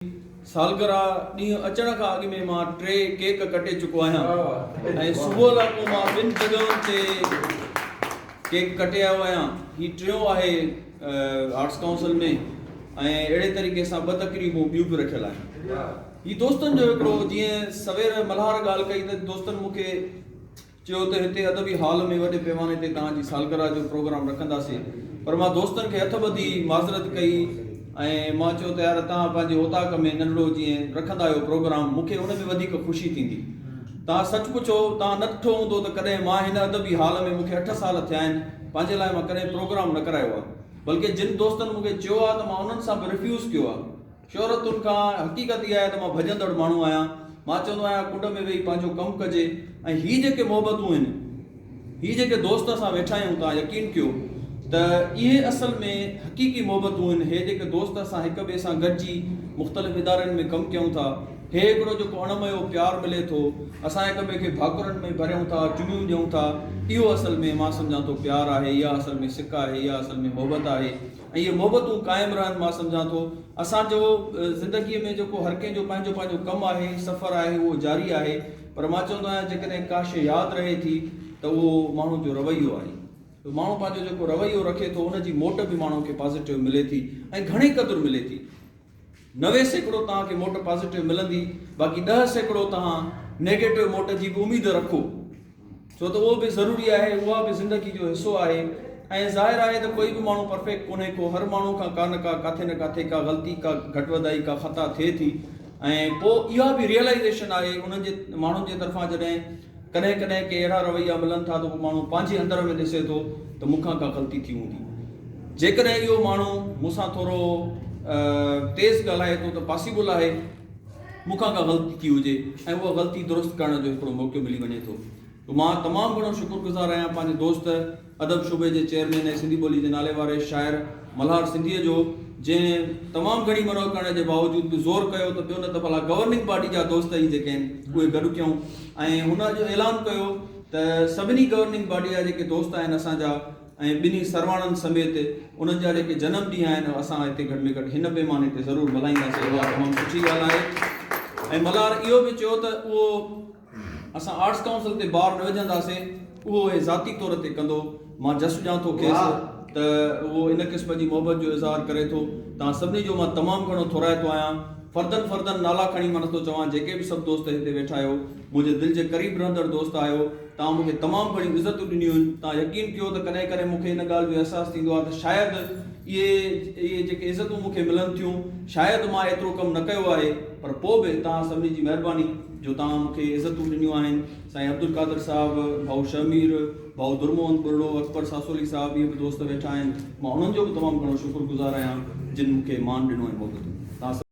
सालगिरह ॾींहुं अचण खां अॻु में मां 3 केक कटे चुको आहियां ऐं सुबुह लाइ मां 2 जॻहियुनि ते केक कटे आयो आहियां। हीउ टियों आहे आर्ट्स काउंसिल में ऐं अहिड़े तरीक़े सां 2 तकरीबूं ॿियूं बि रखियल आहिनि। हीउ दोस्तनि जो हिकिड़ो जीअं सवेर मल्हार ॻाल्हि कई त दोस्तनि मूंखे चयो त हिते अदबी हाल में वॾे पैमाने ते तव्हांजी सालगिरह जो प्रोग्राम रखंदासीं, पर मां दोस्तनि खे हथ ॿधी माज़रत कई ऐं मां चयो त यार तव्हां पंहिंजे ओताक में नंढड़ो जीअं रखंदा आहियो प्रोग्राम, मूंखे उन में वधीक ख़ुशी थींदी। तव्हां सच पुछो, तव्हां न ॾिठो हूंदो त कॾहिं मां हिन अदबी हाल में मूंखे 8 साल थिया आहिनि, पंहिंजे लाइ मां कॾहिं प्रोग्राम न करायो आहे। बल्कि जिन दोस्तनि मूंखे चयो आहे त मां उन्हनि सां बि रिफ्यूज़ कयो आहे। शोहरतुनि खां हक़ीक़त इहा आहे त मां भॼंदड़ माण्हू आहियां। मां चवंदो आहियां कुंड में वेही पंहिंजो कमु कजे ऐं हीअ जेके मोहबतूं आहिनि, हीअ जेके दोस्त असां वेठा आहियूं, तव्हां यकीन कयो त इहे असल में हक़ीक़ी मोहबतूं आहिनि। हे जेके दोस्त असां हिक ॿिए सां गॾिजी मुख़्तलिफ़ इदारनि में कमु कयूं था, हे हिकिड़ो जेको अणमयो प्यार मिले थो, असां हिक ॿिए खे भाकुरनि में भरियूं था, चुमियूं ॾियूं था, इहो असल में मां सम्झां थो प्यार आहे, इहा असल में सिक आहे, इहा असल में मोहबत आहे। ऐं इहे मोहबतूं क़ाइमु रहनि, मां सम्झां थो असांजो ज़िंदगीअ में जेको हर कंहिंजो पंहिंजो पंहिंजो कमु आहे, सफ़र आहे, उहो जारी आहे। पर मां चवंदो आहियां जेकॾहिं का शइ यादि रहे थी त उहो माण्हू जो रवैयो आहे। तो माण्हू पंहिंजो जेको रवैयो रखे थो, उनजी मोट बि माण्हू खे पॉज़िटिव मिले थी ऐं घणी क़दुरु मिले थी। 90% तव्हांखे मोट पॉज़िटिव मिलंदी, बाक़ी 10% तव्हां नेगेटिव मोट जी बि उमेद रखो, छो त उहो बि ज़रूरी आहे, उहा बि ज़िंदगी जो हिसो आहे। ऐं ज़ाहिर आहे त कोई बि माण्हू परफेक्ट कोन्हे को, हर माण्हू खां का न का काथे न काथे का ग़लती, का घटि वधाई, का ख़ता थिए थी। ऐं पोइ इहा बि रियलाइज़ेशन आहे उन्हनि जे माण्हुनि जे तरफ़ां, जॾहिं कॾहिं कॾहिं के अहिड़ा रवैया मिलनि था त पोइ माण्हू पंहिंजे अंदर में ॾिसे थो त मूंखां का ग़लती थी हूंदी। जेकॾहिं इहो माण्हू मूंसां थोरो तेज़ ॻाल्हाए थो त पॉसिबल आहे मूंखां का ग़लती थी हुजे ऐं उहा ग़लती दुरुस्त करण जो हिकिड़ो मौक़ो मिली वञे थो। तो मां तमामु घणो शुक्रगुज़ार आहियां पंहिंजे दोस्त अदब शोबे जे चेयरमैन ऐं सिंधी ॿोली जे नाले वारे शाइर मल्हार सिंधीअ जो, जंहिं तमामु घणी मनो करण जे बावजूद बि ज़ोर कयो त ॿियो न त भला गवर्निंग पार्टी जा दोस्त ई जेके आहिनि उहे गॾु कयूं ऐं हुन जो ऐलान कयो त सभिनी गवर्निंग पार्टी जा जेके दोस्त आहिनि असांजा ऐं ॿिन्ही सरवाणनि समेत उन्हनि जा जेके जनम ॾींहं आहिनि असां हिते घटि में घटि हिन पैमाने ते ज़रूरु मल्हाईंदासीं। उहा तमामु सुठी ॻाल्हि आहे। ऐं मल्हार इहो बि चयो त उहो असां आर्ट्स काउंसिल ते ॿार न विझंदासीं, उहो ज़ाती तौर ते कंदो। मां जस ॼां थो खेसि त उहो इन क़िस्म जी मोहबत जो इज़हार करे थो। तव्हां सभिनी जो मां तमामु घणो थोराइतो आहियां। फर्दनि नाला खणी मां नथो चवां, जेके बि सभु दोस्त हिते वेठा आहियो, मुंहिंजे दिलि जे क़रीब रहंदड़ दोस्त आहियो, तव्हां मूंखे तमामु घणी इज़तूं ॾिनियूं आहिनि। तव्हां यकीन कयो त कॾहिं कॾहिं मूंखे इन ॻाल्हि जो अहसासु थींदो आहे त शायदि इहे जेके इज़तूं मूंखे मिलनि थियूं, शायदि मां एतिरो कमु न कयो आहे, पर पोइ बि तव्हां सभिनी जी महिरबानी जो तव्हां मूंखे इज़तूं ॾिनियूं आहिनि। साईं अब्दुल कादिर साहिबु, भाऊ शमीर, भाऊ दुरमोहन बुर्ड़ो, अकबर सासोली साहिबु, इहे बि दोस्त वेठा आहिनि। मां उन्हनि जो बि तमामु घणो शुक्रगुज़ार आहियां जिन मूंखे मान ॾिनो ऐं मोहबत।